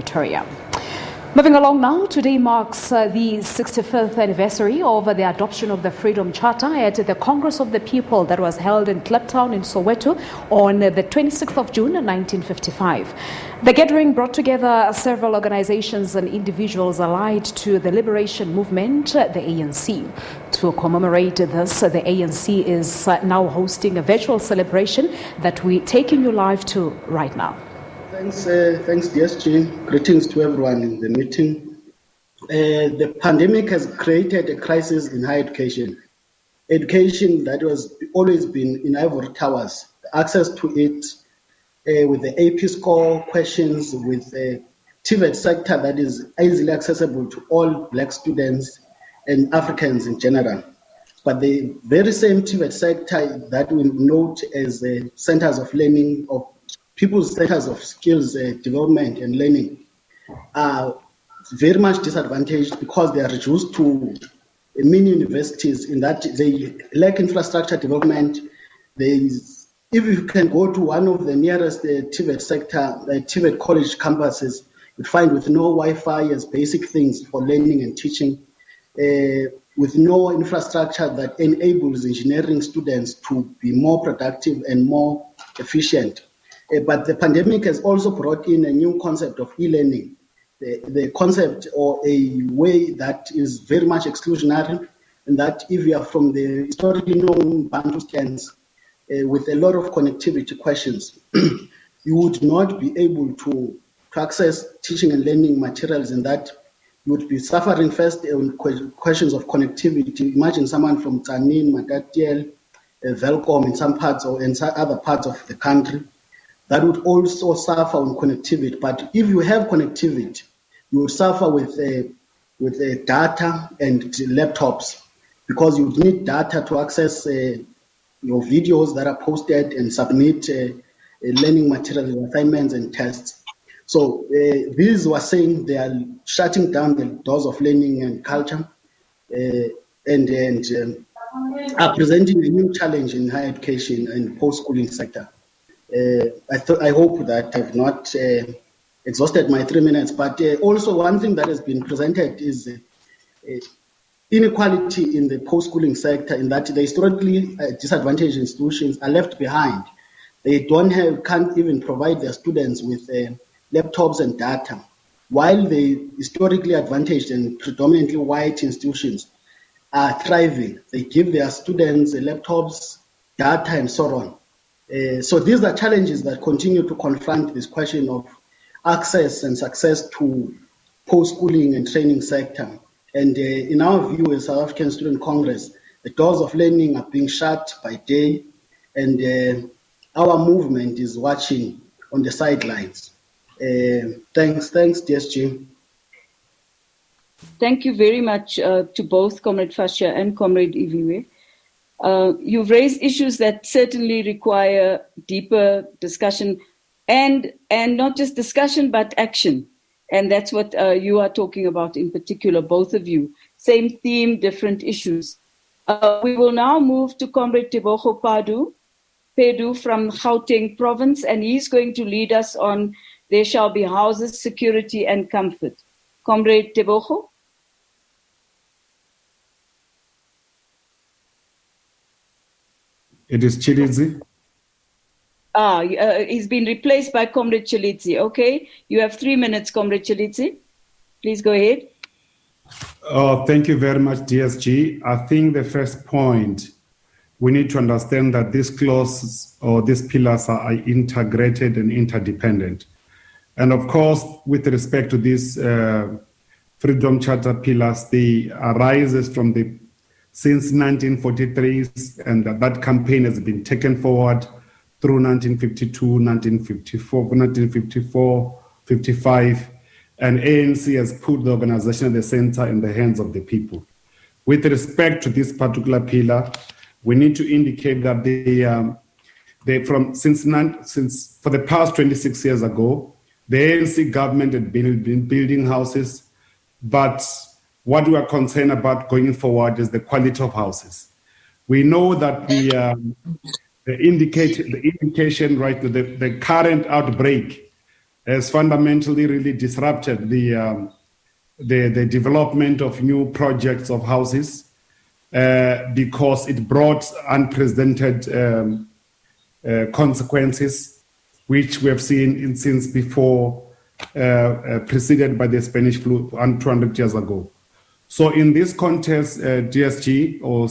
Victoria. Moving along now, today marks the 65th anniversary of the adoption of the Freedom Charter at the Congress of the People that was held in Kliptown in Soweto on the 26th of June 1955. The gathering brought together several organizations and individuals allied to the liberation movement, the ANC. To commemorate this, the ANC is now hosting a virtual celebration that we're taking you live to right now. Thanks, DSG. Greetings to everyone in the meeting. The pandemic has created a crisis in higher education. Education that was always been in ivory towers, access to it with the AP score questions, with the TVET sector that is easily accessible to all Black students and Africans in general. But the very same TVET sector that we note as centers of learning, of people's centers of skills development and learning, are very much disadvantaged because they are reduced to mini universities in that they lack infrastructure development. If you can go to one of the nearest TVET sector, TVET college campuses, you'd find with no Wi-Fi as basic things for learning and teaching, with no infrastructure that enables engineering students to be more productive and more efficient. But the pandemic has also brought in a new concept of e-learning, the concept or a way that is very much exclusionary, and that if you are from the historically known Bantu stands with a lot of connectivity questions, you would not be able to access teaching and learning materials, in that you would be suffering first on questions of connectivity. Imagine someone from Tsanin, Matatiel, Velcom in some parts or in other parts of the country, that would also suffer on connectivity. But if you have connectivity, you will suffer with data and laptops, because you need data to access your videos that are posted and submit learning material assignments and tests. So these were saying they are shutting down the doors of learning and culture and are presenting a new challenge in higher education and post-schooling sector. I hope that I've not exhausted my 3 minutes, but also one thing that has been presented is inequality in the post-schooling sector, in that the historically disadvantaged institutions are left behind. They can't even provide their students with laptops and data, while the historically advantaged and predominantly white institutions are thriving. They give their students laptops, data, and so on. So these are challenges that continue to confront this question of access and success to post-schooling and training sector. And in our view as South African Student Congress, the doors of learning are being shut by day, and our movement is watching on the sidelines. Thanks, DSG. Thank you very much to both Comrade Fascia and Comrade Iviwe. You've raised issues that certainly require deeper discussion and not just discussion, but action. And that's what you are talking about in particular, both of you. Same theme, different issues. We will now move to Comrade Tebogo Pedu from Gauteng province, and he's going to lead us on There Shall Be Houses, Security and Comfort. Comrade Tebogo. It is Chilidzi. He's been replaced by Comrade Chilidzi. Okay, you have 3 minutes, Comrade Chilidzi. Please go ahead. Thank you very much, DSG. I think the first point, we need to understand that these clauses or these pillars are integrated and interdependent. And of course, with respect to these Freedom Charter pillars, they arises from since 1943, and that campaign has been taken forward through 1952, 1954, 55, and ANC has put the organization at the center in the hands of the people. With respect to this particular pillar, we need to indicate that since for the past 26 years ago, the ANC government had been building houses, but what we are concerned about going forward is the quality of houses. We know that the indication, right, the current outbreak has fundamentally really disrupted the development of new projects of houses because it brought unprecedented consequences, which we have seen since before, preceded by the Spanish flu 200 years ago. So in this context, DSG or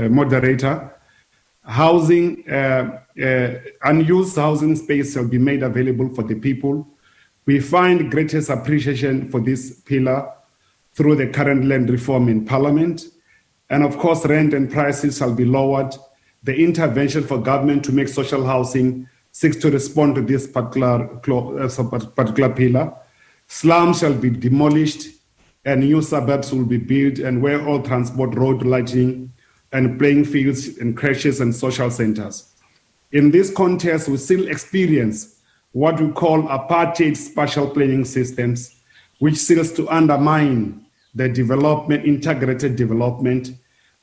moderator, housing, unused housing space shall be made available for the people. We find greatest appreciation for this pillar through the current land reform in Parliament. And of course, rent and prices shall be lowered. The intervention for government to make social housing seeks to respond to this particular pillar. Slums shall be demolished and new suburbs will be built, and where all transport, road lighting, and playing fields and creches and social centers. In this context, we still experience what we call apartheid spatial planning systems, which seeks to undermine the development, integrated development,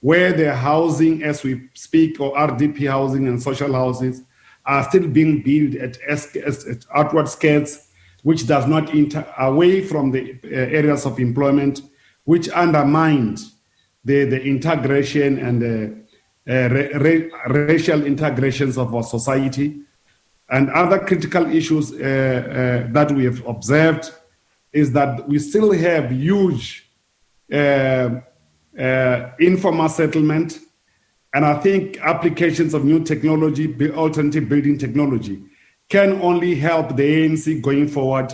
where the housing, as we speak, or RDP housing and social houses, are still being built at outward skirts, which does not away from the areas of employment, which undermined the integration and the racial integrations of our society. And other critical issues that we have observed is that we still have huge informal settlement, and I think applications of new technology, alternative building technology, can only help the ANC going forward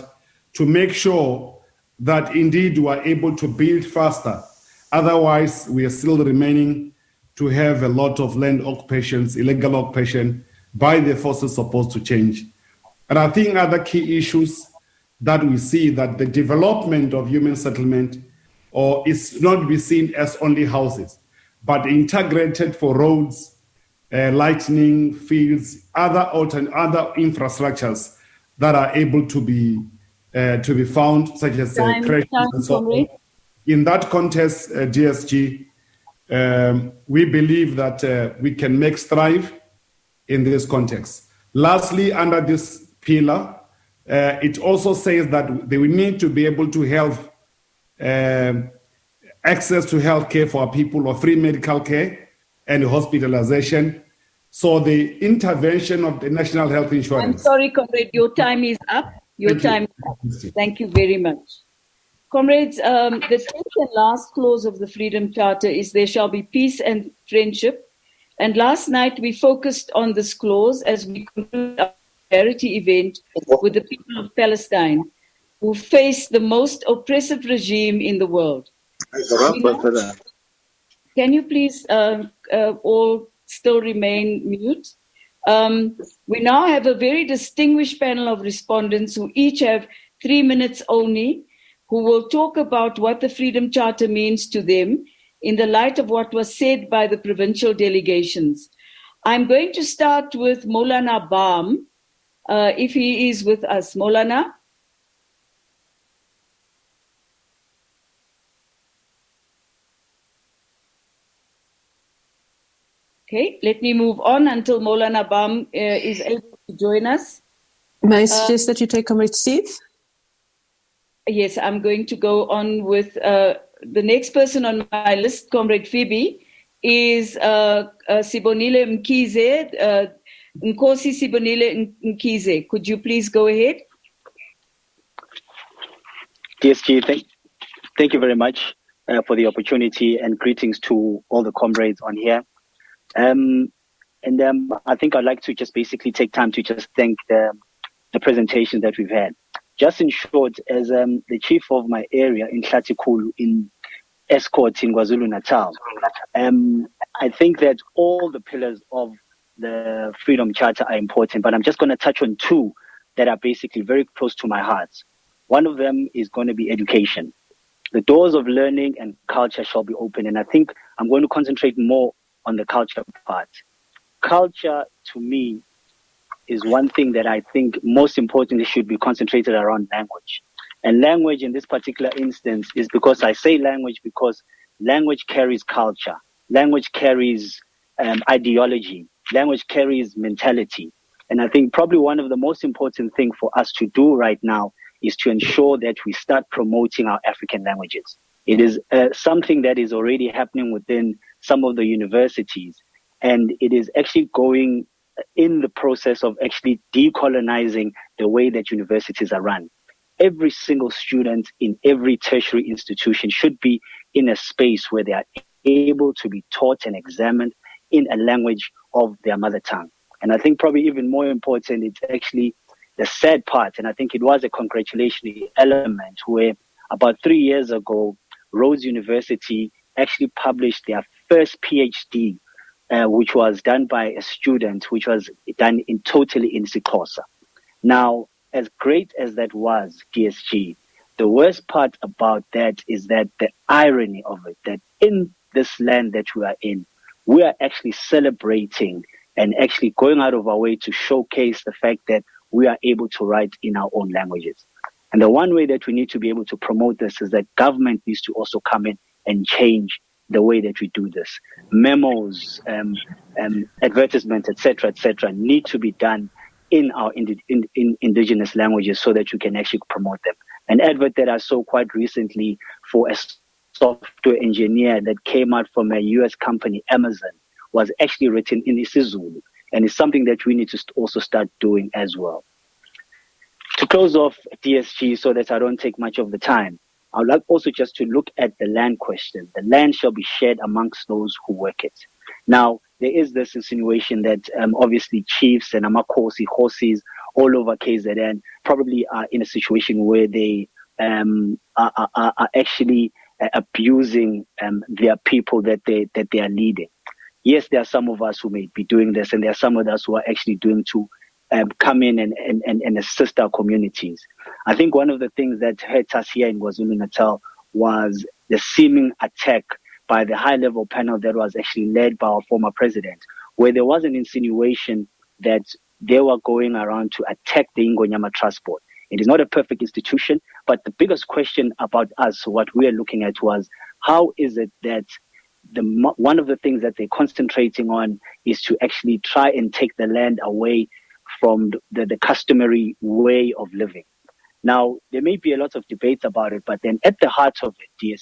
to make sure that indeed we are able to build faster. Otherwise, we are still remaining to have a lot of land occupations, illegal occupation by the forces supposed to change. And I think other key issues that we see that the development of human settlement or is not be seen as only houses, but integrated for roads, lighting, fields, other infrastructures that are able to be found, such as crashes and so on. In that context, DSG, we believe that we can make strive in this context. Lastly, under this pillar, it also says that they will need to be able to have access to health care for our people, or free medical care and hospitalization. So the intervention of the National Health Insurance. I'm sorry, comrade, your time is up. Thank you very much. Comrades, the 10th and last clause of the Freedom Charter is there shall be peace and friendship. And last night we focused on this clause as we concluded our solidarity event with the people of Palestine, who face the most oppressive regime in the world. Can you please all still remain mute? We now have a very distinguished panel of respondents who each have 3 minutes only, who will talk about what the Freedom Charter means to them in the light of what was said by the provincial delegations. I'm going to start with Maulana Baam, if he is with us. Maulana? Okay, let me move on until Maulana Baam is able to join us. May I suggest that you take Comrade Steve? Yes, I'm going to go on with the next person on my list, Comrade Phoebe, is Sibonile Mkize, Nkosi Sibonile Mkize. Could you please go ahead? DSG, thank you very much for the opportunity, and greetings to all the comrades on here. I think I'd like to just basically take time to just thank the presentation that we've had. Just in short, as the chief of my area in Hlatikulu in Escort in KwaZulu-Natal, I think that all the pillars of the Freedom Charter are important, but I'm just going to touch on two that are basically very close to my heart. One of them is going to be education. The doors of learning and culture shall be open, and I think I'm going to concentrate more on the culture part. Culture, to me, is one thing that I think most importantly should be concentrated around language. And language in this particular instance is because I say language because language carries culture. Language carries ideology. Language carries mentality. And I think probably one of the most important things for us to do right now is to ensure that we start promoting our African languages. It is something that is already happening within some of the universities, and it is actually going in the process of actually decolonizing the way that universities are run. Every single student in every tertiary institution should be in a space where they are able to be taught and examined in a language of their mother tongue. And I think probably even more important, it's actually the sad part, and I think it was a congratulatory element where about 3 years ago, Rhodes University actually published their first PhD, which was done by a student, which was done totally in Xhosa. Now, as great as that was, DSG, the worst part about that is that the irony of it, that in this land that we are in, we are actually celebrating and actually going out of our way to showcase the fact that we are able to write in our own languages. And the one way that we need to be able to promote this is that government needs to also come in and change the way that we do this. Memos, advertisements, etc., need to be done in our indigenous languages so that you can actually promote them. An advert that I saw quite recently for a software engineer that came out from a US company, Amazon, was actually written in isiZulu, and it's something that we need to also start doing as well. To close off DSG so that I don't take much of the time, I would like also just to look at the land question. The land shall be shared amongst those who work it. Now, there is this insinuation that obviously chiefs and amakosi, horses all over KZN probably are in a situation where they are actually abusing their people that they are leading. Yes, there are some of us who may be doing this, and there are some of us who are actually doing to come in and assist our communities. I think one of the things that hurt us here in KwaZulu-Natal was the seeming attack by the high-level panel that was actually led by our former president, where there was an insinuation that they were going around to attack the Ingonyama Trust Board. It is not a perfect institution, but the biggest question about us, what we are looking at, was how is it that one of the things that they're concentrating on is to actually try and take the land away from the customary way of living. Now, there may be a lot of debates about it, but then at the heart of it,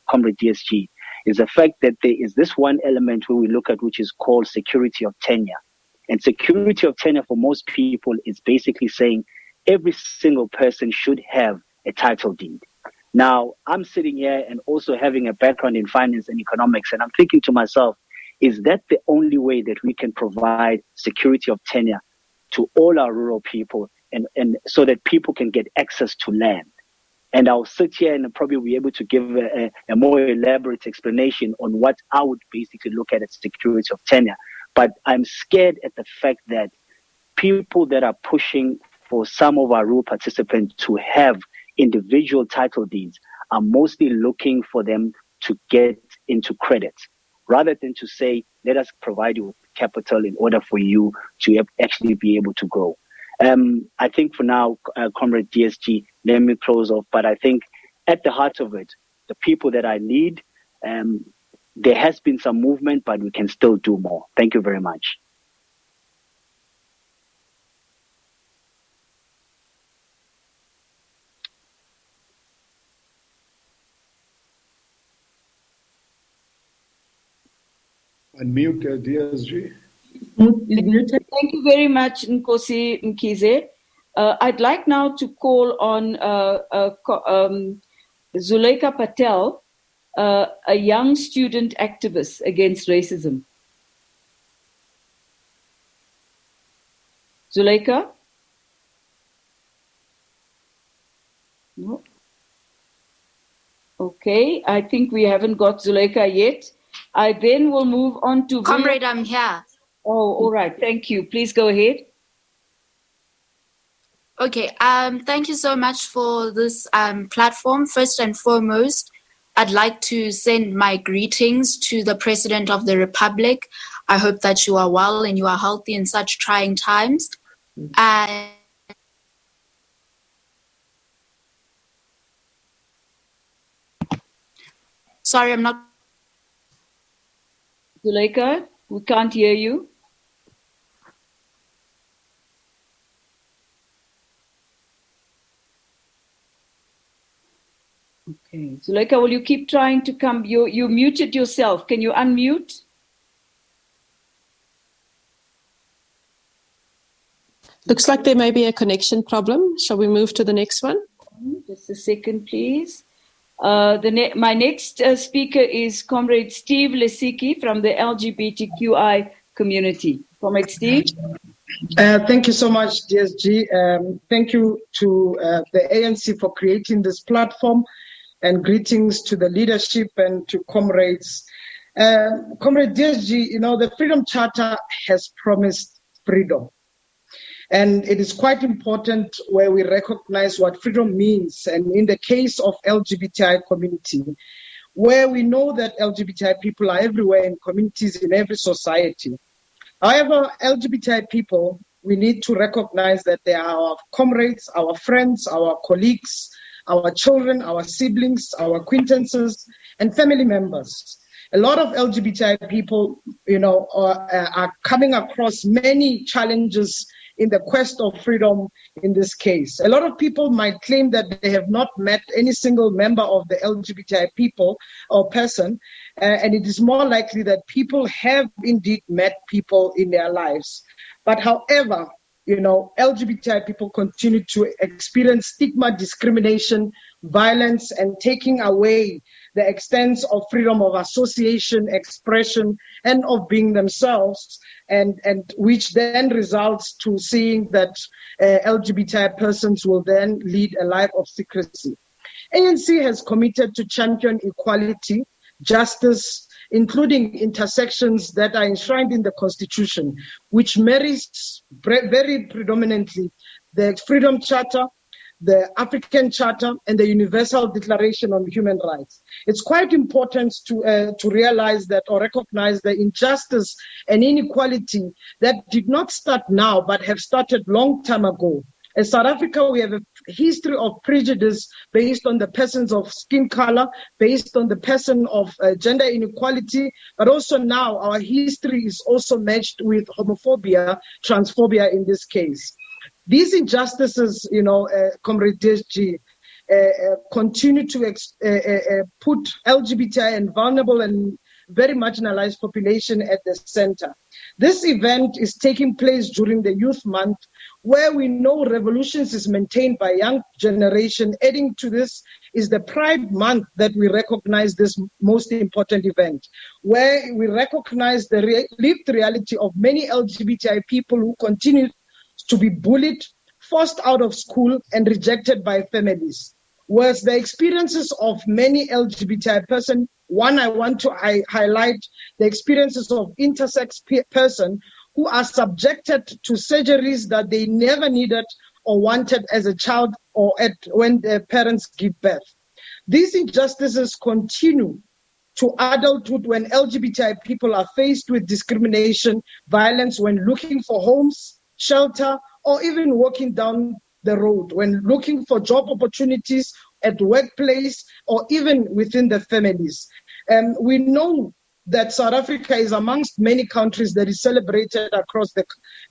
Comrade DSG, is the fact that there is this one element where we look at which is called security of tenure. And security of tenure for most people is basically saying every single person should have a title deed. Now, I'm sitting here and also having a background in finance and economics, and I'm thinking to myself, is that the only way that we can provide security of tenure to all our rural people and so that people can get access to land? And I'll sit here and probably be able to give a more elaborate explanation on what I would basically look at as security of tenure. But I'm scared at the fact that people that are pushing for some of our rural participants to have individual title deeds are mostly looking for them to get into credit, rather than to say, let us provide you with capital in order for you to actually be able to grow. I think for now, Comrade DSG, let me close off, but I think at the heart of it, the people that I lead, there has been some movement, but we can still do more. Thank you very much. Unmute DSG. Thank you very much, Nkosi Mkize. I'd like now to call on Zuleika Patel, a young student activist against racism. Zuleika? No. Okay, I think we haven't got Zuleika yet. I then will move on to... Comrade, I'm here. Oh, all right. Thank you. Please go ahead. Okay. Thank you so much for this platform. First and foremost, I'd like to send my greetings to the President of the Republic. I hope that you are well and you are healthy in such trying times. And sorry, I'm not... Zuleika, we can't hear you. Okay. Zuleika, will you keep trying to come? You muted yourself. Can you unmute? Looks like there may be a connection problem. Shall we move to the next one? Just a second, please. My next speaker is Comrade Steve Lesiki from the LGBTQI community. Comrade Steve. Thank you so much, DSG. Thank you to the ANC for creating this platform, and greetings to the leadership and to comrades. Comrade DSG, the Freedom Charter has promised freedom. And it is quite important where we recognize what freedom means. And in the case of LGBTI community, where we know that LGBTI people are everywhere in communities, in every society. However, LGBTI people, we need to recognize that they are our comrades, our friends, our colleagues, our children, our siblings, our acquaintances, and family members. A lot of LGBTI people, are coming across many challenges in the quest of freedom in this case. A lot of people might claim that they have not met any single member of the LGBTI people or person, and it is more likely that people have indeed met people in their lives. But however, LGBTI people continue to experience stigma, discrimination, violence, and taking away the extent of freedom of association, expression, and of being themselves, and which then results to seeing that LGBTI persons will then lead a life of secrecy. ANC has committed to champion equality, justice, including intersections that are enshrined in the Constitution, which marries very predominantly the Freedom Charter, the African Charter, and the Universal Declaration on Human Rights. It's quite important to realize that or recognize the injustice and inequality that did not start now, but have started long time ago. In South Africa, we have a history of prejudice based on the persons of skin color, based on the person of gender inequality, but also now our history is also matched with homophobia, transphobia in this case. These injustices, Comrade DSG, continue to put LGBTI and vulnerable and very marginalized population at the center. This event is taking place during the Youth Month, where we know revolutions is maintained by young generation. Adding to this is the Pride Month that we recognize this most important event, where we recognize the lived reality of many LGBTI people who continue to be bullied, forced out of school, and rejected by families. Whereas the experiences of many LGBTI persons, one, I want to highlight the experiences of intersex persons who are subjected to surgeries that they never needed or wanted as a child or when their parents give birth. These injustices continue to adulthood when LGBTI people are faced with discrimination, violence when looking for homes, shelter, or even walking down the road, when looking for job opportunities at workplace or even within the families. We know that South Africa is amongst many countries that is celebrated across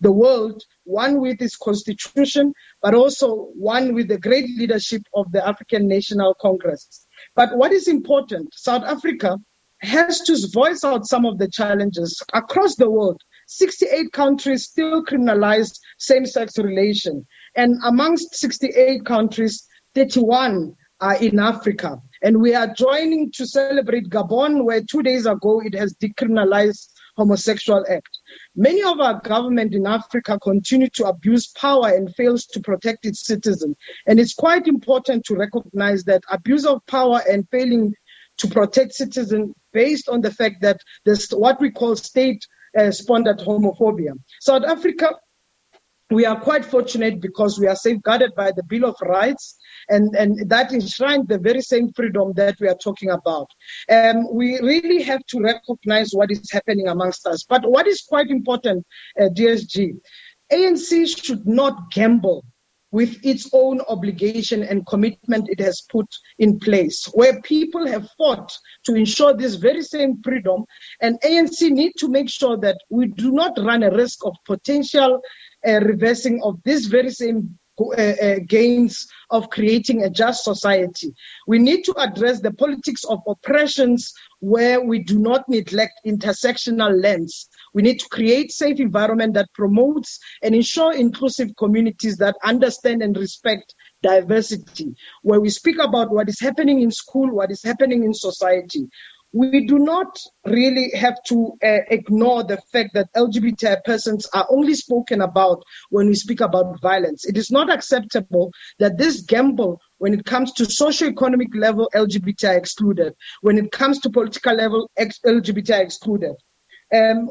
the world, one with its constitution, but also one with the great leadership of the African National Congress. But what is important, South Africa has to voice out some of the challenges across the world. 68 countries still criminalize same-sex relation. And amongst 68 countries, 31 are in Africa. And we are joining to celebrate Gabon, where 2 days ago it has decriminalized homosexual act. Many of our government in Africa continue to abuse power and fails to protect its citizens. And it's quite important to recognize that abuse of power and failing to protect citizens based on the fact that there's what we call state-sponsored homophobia. South Africa, we are quite fortunate because we are safeguarded by the Bill of Rights, and that enshrines the very same freedom that we are talking about. We really have to recognize what is happening amongst us. But what is quite important, DSG, ANC should not gamble with its own obligation and commitment it has put in place, where people have fought to ensure this very same freedom, and ANC need to make sure that we do not run a risk of potential reversing of this very same gains of creating a just society. We need to address the politics of oppressions where we do not neglect intersectional lens. We need to create safe environment that promotes and ensure inclusive communities that understand and respect diversity, where we speak about what is happening in school, what is happening in society. We do not really have to ignore the fact that LGBTI persons are only spoken about when we speak about violence. It is not acceptable that this gamble, when it comes to socio-economic level, LGBTI excluded, when it comes to political level, LGBTI excluded.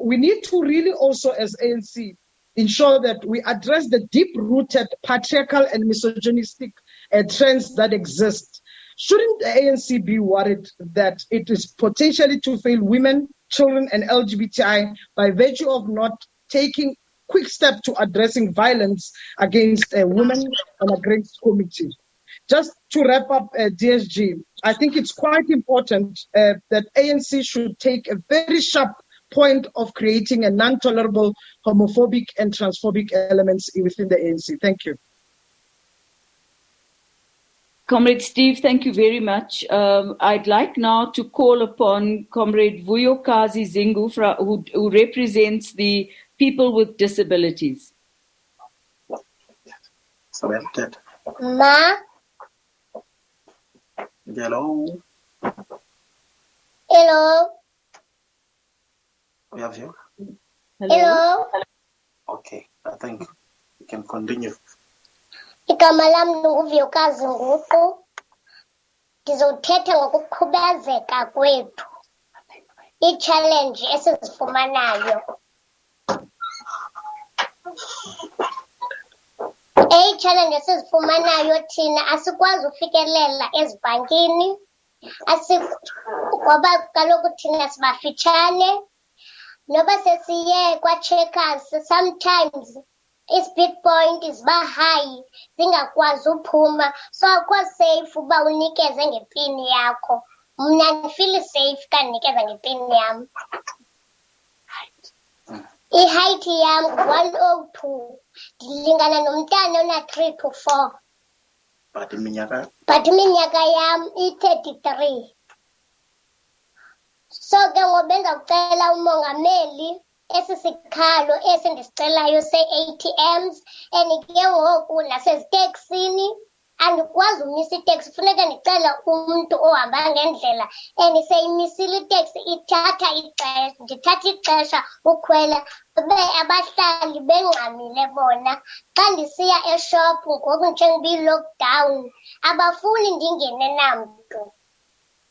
We need to really also, as ANC, ensure that we address the deep-rooted patriarchal and misogynistic trends that exist. Shouldn't the ANC be worried that it is potentially to fail women, children, and LGBTI by virtue of not taking quick steps to addressing violence against women and against communities? Just to wrap up, DSG, I think it's quite important that ANC should take a very sharp point of creating a non-tolerable homophobic and transphobic elements within the ANC. Thank you. Comrade Steve, thank you very much. I'd like now to call upon Comrade Vuyokazi Zingu, who represents the people with disabilities. Ma. Hello. Hello. We have you. Hello. Okay, I think we can continue. Igama lami nguVuyokazi Nguqu. Ngizothetha ngokukhubazeka kwethu. I-challenge esizifumanayo. I-challenge esizifumanayo thina asikwazi ufikelela ezibhankini. Ngoba kaloku thina sibafitshane. Noba sesiye kwa-checkers, sometimes i-speed point is high, zingakwazi uphuma. So akho safe uba unikeze ngepini yakho. Mna ndifeel safe ka ndinikeza ngepini yam. I-height yam ngu-102. Ndilingana nomntana ona-3 to 4. But iminyaka yam i-33. So ke ngoba bendawucela umongameli esi sikhalo esi ndisicelayo se-ATMs, and ke ngoku naseziteksini andikwazi umisa iteksi, funeka ndicela umntu ohamba ngendlela, and seyimisile iteksi ndithatha ixesha ukhwela, abahlali bengxamile bona. Xa ndisiya eshophu ngoku njengoba i-lockdown abafuni ndingene namntu.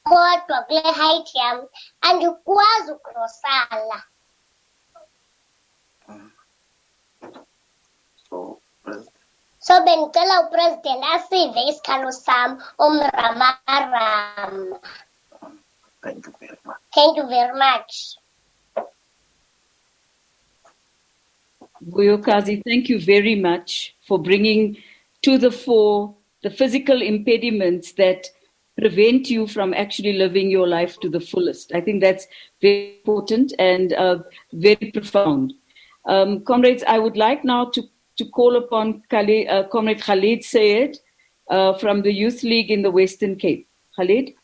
Kodwa kule height yam andikwazi ukrosala. So bendicela upresident asive isikhalo sam umramaram. Thank you very much. Thank you very much. Vuyokazi, thank you very much for bringing to the fore the physical impediments that prevent you from actually living your life to the fullest. I think that's very important and very profound. Comrades, I would like now to call upon Comrade Khalid Sayed from the Youth League in the Western Cape. Khalid?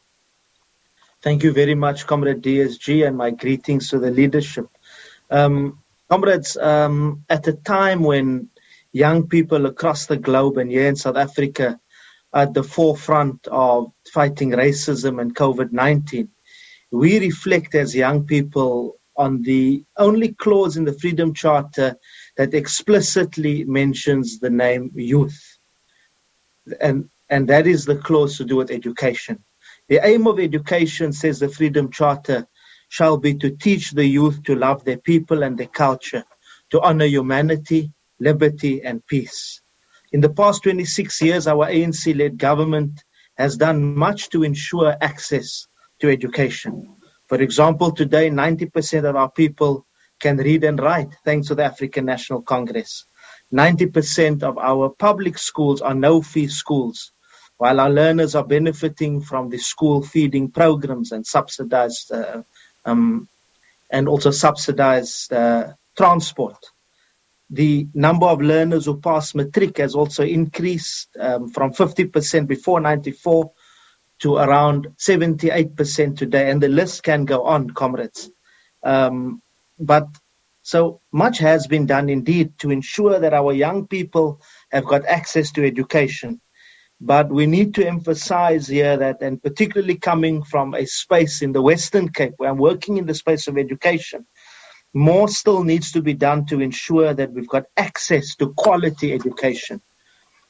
Thank you very much, Comrade DSG, and my greetings to the leadership. Comrades, at a time when young people across the globe and here in South Africa are at the forefront of fighting racism and COVID-19, we reflect as young people on the only clause in the Freedom Charter that explicitly mentions the name youth. And that is the clause to do with education. The aim of education, says the Freedom Charter, shall be to teach the youth to love their people and their culture, to honor humanity, liberty, and peace. In the past 26 years, our ANC-led government has done much to ensure access to education. For example, today, 90% of our people can read and write, thanks to the African National Congress. 90% of our public schools are no-fee schools, while our learners are benefiting from the school feeding programs and subsidized transport. The number of learners who pass matric has also increased from 50% before 94 to around 78% today, and the list can go on, comrades. But so much has been done indeed to ensure that our young people have got access to education. But we need to emphasize here that, and particularly coming from a space in the Western Cape, where I'm working in the space of education, more still needs to be done to ensure that we've got access to quality education.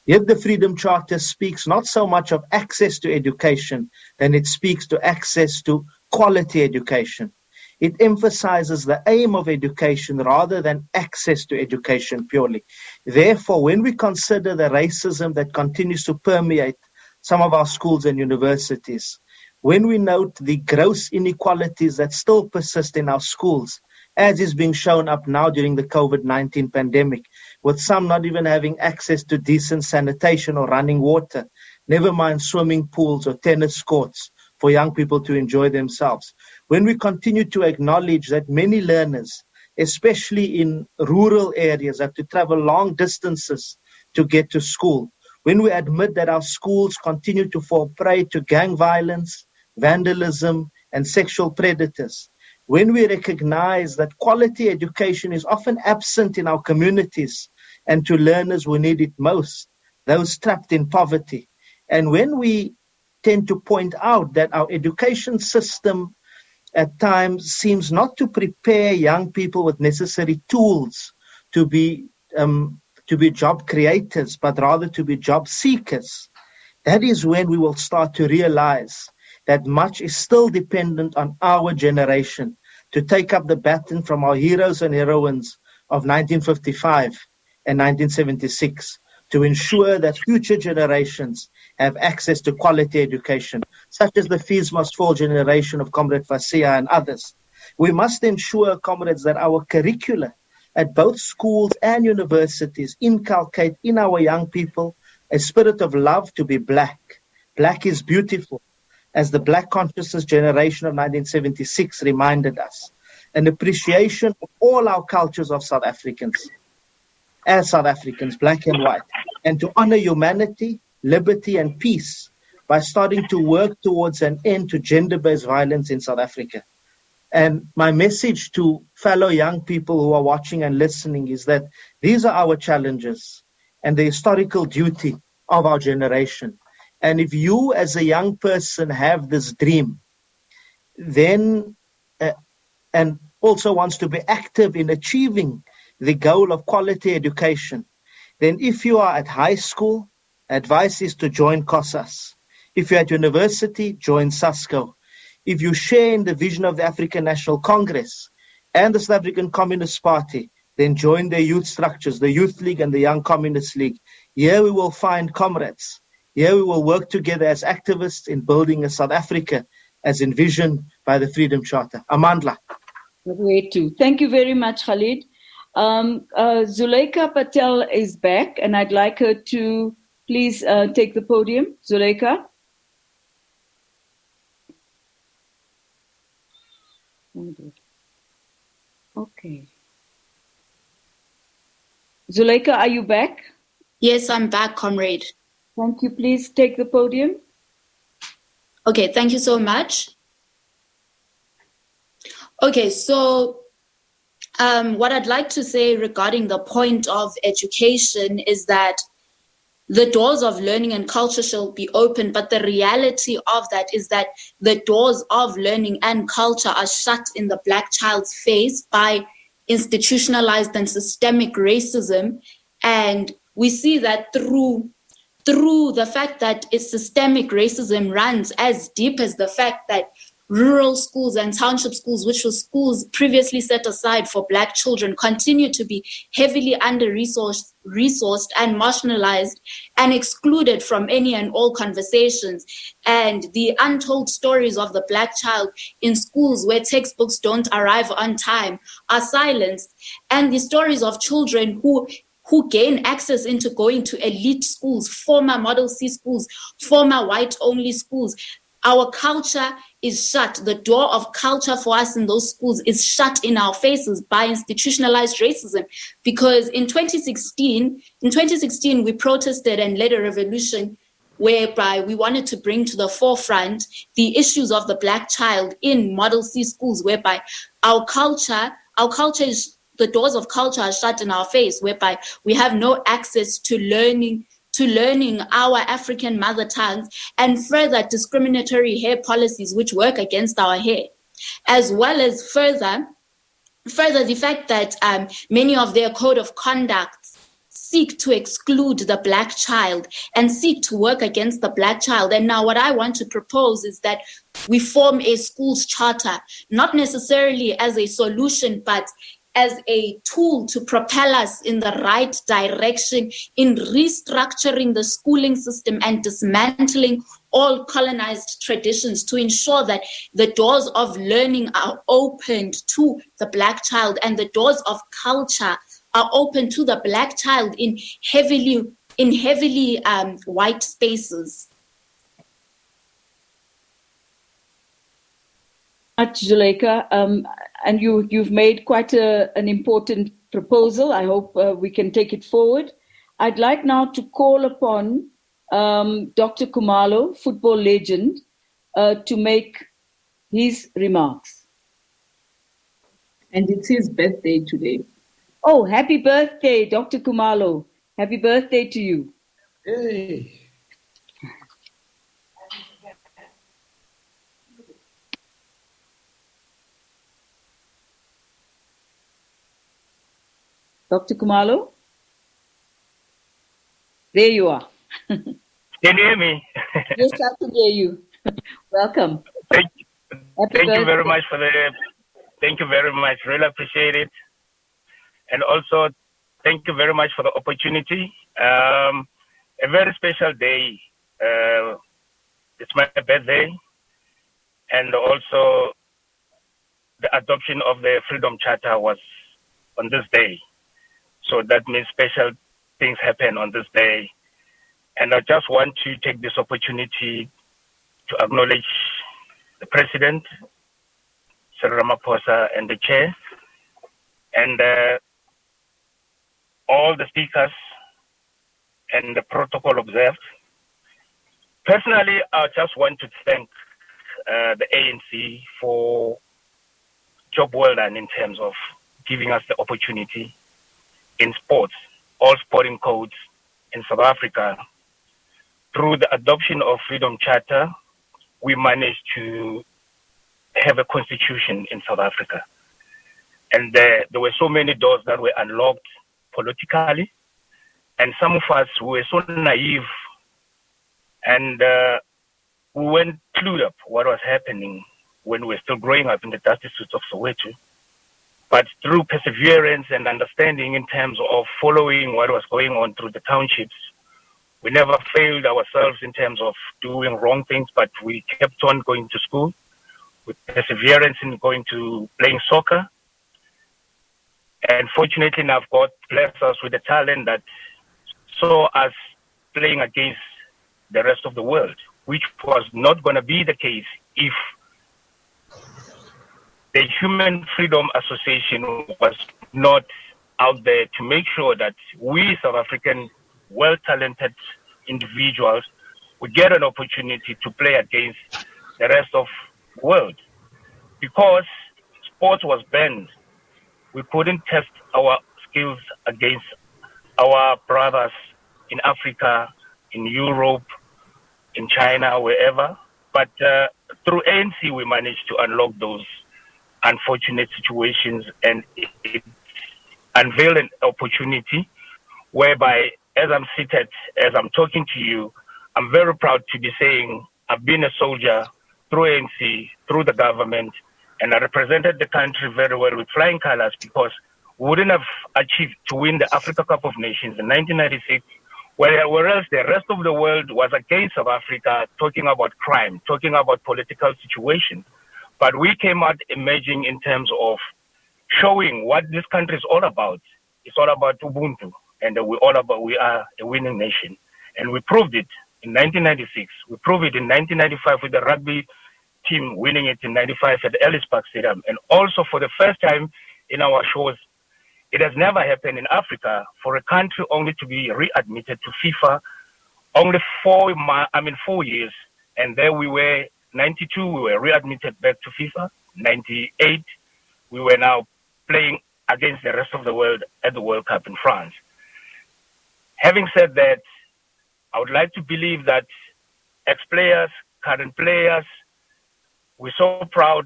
Yet the Freedom Charter speaks not so much of access to education, than it speaks to access to quality education. It emphasizes the aim of education rather than access to education purely. Therefore, when we consider the racism that continues to permeate some of our schools and universities, when we note the gross inequalities that still persist in our schools, as is being shown up now during the COVID-19 pandemic, with some not even having access to decent sanitation or running water, never mind swimming pools or tennis courts for young people to enjoy themselves. When we continue to acknowledge that many learners, especially in rural areas, have to travel long distances to get to school, when we admit that our schools continue to fall prey to gang violence, vandalism, and sexual predators, when we recognize that quality education is often absent in our communities and to learners who need it most, those trapped in poverty, and when we tend to point out that our education system at times seems not to prepare young people with necessary tools to be job creators, but rather to be job seekers, that is when we will start to realize that much is still dependent on our generation to take up the baton from our heroes and heroines of 1955 and 1976 to ensure that future generations have access to quality education, such as the Fees Must Fall generation of Comrade Fasia and others. We must ensure, comrades, that our curricula at both schools and universities inculcate in our young people a spirit of love to be black. Black is beautiful, as the Black Consciousness generation of 1976 reminded us, an appreciation of all our cultures of South Africans, as South Africans, black and white, and to honor humanity, liberty, and peace by starting to work towards an end to gender-based violence in South Africa. And my message to fellow young people who are watching and listening is that these are our challenges and the historical duty of our generation. And if you as a young person have this dream, then and also wants to be active in achieving the goal of quality education, then if you are at high school, advice is to join COSAS. If you're at university, join SASCO. If you share in the vision of the African National Congress and the South African Communist Party, then join their youth structures, the Youth League and the Young Communist League. Here we will find comrades. Here we will work together as activists in building a South Africa as envisioned by the Freedom Charter. Amandla. Way too. Thank you very much, Khalid. Zuleika Patel is back, and I'd like her to please take the podium. Zuleika. Okay. Zuleika, are you back? Yes, I'm back, comrade. Thank you. Please take the podium. Okay, thank you so much. Okay, so what I'd like to say regarding the point of education is that the doors of learning and culture shall be open, but the reality of that is that the doors of learning and culture are shut in the Black child's face by institutionalized and systemic racism. And we see that through the fact that its systemic racism runs as deep as the fact that rural schools and township schools, which were schools previously set aside for Black children, continue to be heavily under-resourced and marginalized and excluded from any and all conversations. And the untold stories of the Black child in schools where textbooks don't arrive on time are silenced. And the stories of children who gain access into going to elite schools, former Model C schools, former white-only schools, our culture is shut. The door of culture for us in those schools is shut in our faces by institutionalized racism. Because in 2016, we protested and led a revolution whereby we wanted to bring to the forefront the issues of the Black child in Model C schools, whereby our culture is, the doors of culture are shut in our face, whereby we have no access to learning our African mother tongues, and further discriminatory hair policies which work against our hair, as well as further the fact that many of their code of conduct seek to exclude the Black child and seek to work against the Black child. And now what I want to propose is that we form a schools charter, not necessarily as a solution, but as a tool to propel us in the right direction in restructuring the schooling system and dismantling all colonized traditions to ensure that the doors of learning are opened to the Black child and the doors of culture are open to the Black child in heavily white spaces. Zuleika, and you've made quite an important proposal. I hope we can take it forward. I'd like now to call upon Dr. Khumalo, football legend, to make his remarks. And it's his birthday today. Oh, happy birthday, Dr. Khumalo. Happy birthday to you. Hey. Dr. Khumalo? There you are. Can you hear me? Yes, I can hear you. Welcome. Thank you very much thank you very much. Really appreciate it. And also, thank you very much for the opportunity. A very special day. It's my birthday. And also, the adoption of the Freedom Charter was on this day. So that means special things happen on this day. And I just want to take this opportunity to acknowledge the President, Cyril Ramaphosa, and the Chair, and all the speakers and the protocol observed. Personally, I just want to thank the ANC for job well done in terms of giving us the opportunity in sports, all sporting codes in South Africa. Through the adoption of Freedom Charter, we managed to have a constitution in South Africa. And there were so many doors that were unlocked politically. And some of us were so naive and we weren't clued up what was happening when we were still growing up in the dusty streets of Soweto. But through perseverance and understanding in terms of following what was going on through the townships, we never failed ourselves in terms of doing wrong things, but we kept on going to school with perseverance in going to playing soccer. And fortunately enough, God blessed us with a talent that saw us playing against the rest of the world, which was not going to be the case if the Human Freedom Association was not out there to make sure that we South African well-talented individuals would get an opportunity to play against the rest of the world. Because sports was banned, we couldn't test our skills against our brothers in Africa, in Europe, in China, wherever. But through ANC, we managed to unlock those unfortunate situations, and it unveiled an opportunity whereby, as I'm seated, as I'm talking to you, I'm very proud to be saying I've been a soldier through ANC, through the government, and I represented the country very well with flying colors, because we wouldn't have achieved to win the Africa Cup of Nations in 1996, whereas the rest of the world was against South Africa, talking about crime, talking about political situation. But we came out emerging in terms of showing what this country is all about. It's all about Ubuntu, and we are a winning nation. And we proved it in 1996. We proved it in 1995 with the rugby team winning it in 95 at Ellis Park Stadium. And also for the first time in our shows, it has never happened in Africa for a country only to be readmitted to FIFA only 4 years. And there we were, 92, we were readmitted back to FIFA. 98, we were now playing against the rest of the world at the World Cup in France. Having said that, I would like to believe that ex-players, current players, we're so proud,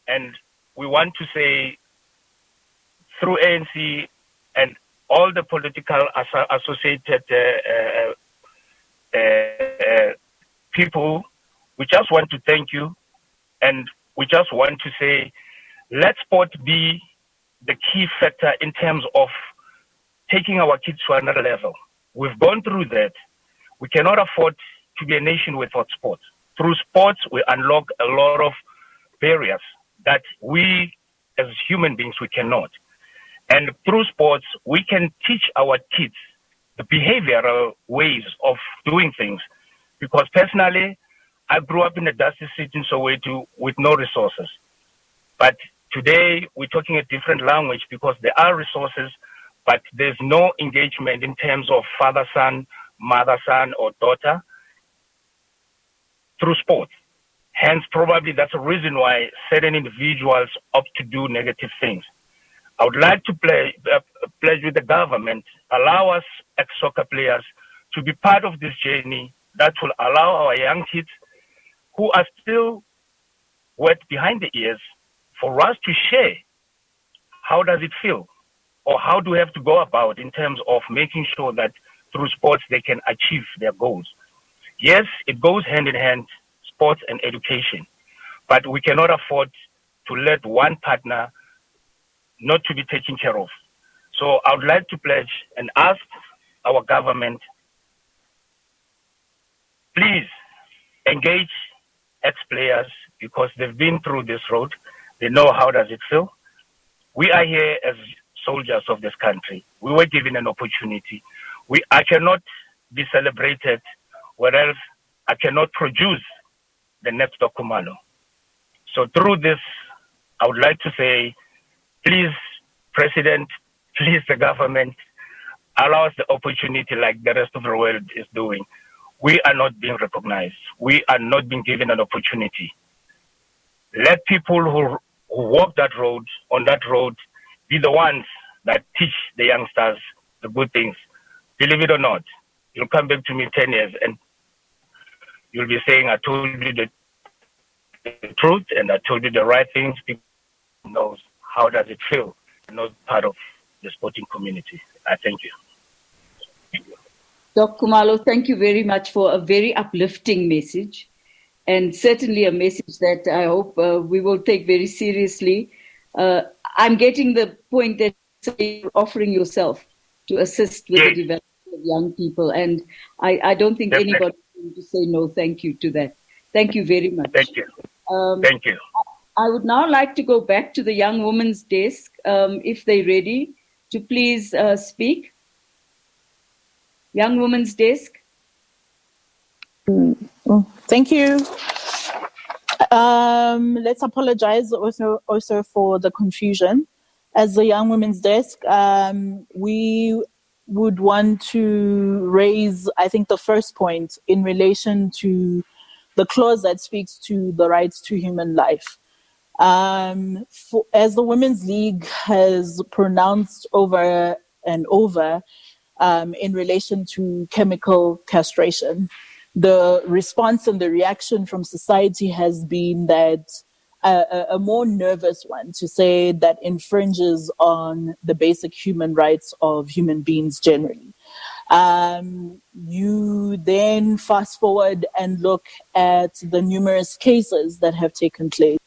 and we want to say through ANC and all the political associated people, we just want to thank you, and we just want to say, let sport be the key factor in terms of taking our kids to another level. We've gone through that. We cannot afford to be a nation without sports. Through sports, we unlock a lot of barriers that we as human beings, we cannot. And through sports, we can teach our kids the behavioral ways of doing things. Because personally, I grew up in a dusty city in Soweto with no resources. But today, we're talking a different language because there are resources, but there's no engagement in terms of father-son, mother-son, or daughter through sports. Hence, probably that's a reason why certain individuals opt to do negative things. I would like to pledge with the government, allow us ex-soccer players to be part of this journey that will allow our young kids who are still wet behind the ears for us to share how does it feel or how do we have to go about in terms of making sure that through sports they can achieve their goals. Yes, it goes hand in hand, sports and education, but we cannot afford to let one partner not to be taken care of. So I would like to pledge and ask our government, please engage ex-players because they've been through this road. They know how does it feel. We are here as soldiers of this country. We were given an opportunity. I cannot be celebrated, whereas I cannot produce the next Dokumalo. So through this, I would like to say, please, President, please, the government, allow us the opportunity like the rest of the world is doing. We are not being recognized. We are not being given an opportunity. Let people who walk that road, on that road, be the ones that teach the youngsters the good things. Believe it or not, you'll come back to me 10 years and you'll be saying, I told you the truth and I told you the right things. People knows how does it feel, not part of the sporting community. I thank you. Dr. Kumalo, thank you very much for a very uplifting message, and certainly a message that I hope we will take very seriously. I'm getting the point that you're offering yourself to assist with the development of young people, and I don't think anybody is going to say no thank you to that. Thank you very much. Thank you. Thank you. I would now like to go back to the young woman's desk, if they're ready, to please speak. Young woman's desk. Thank you. Let's apologize also for the confusion. As the Young Women's Desk, we would want to raise, I think, the first point in relation to the clause that speaks to the rights to human life. As the Women's League has pronounced over and over in relation to chemical castration, the response and the reaction from society has been that a more nervous one, to say that infringes on the basic human rights of human beings generally. You then fast forward and look at the numerous cases that have taken place.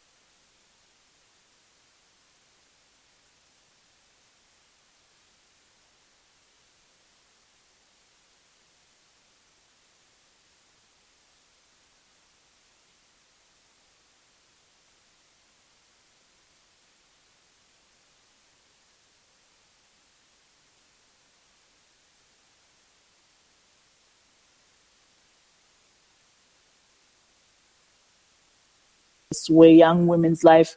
where young women's life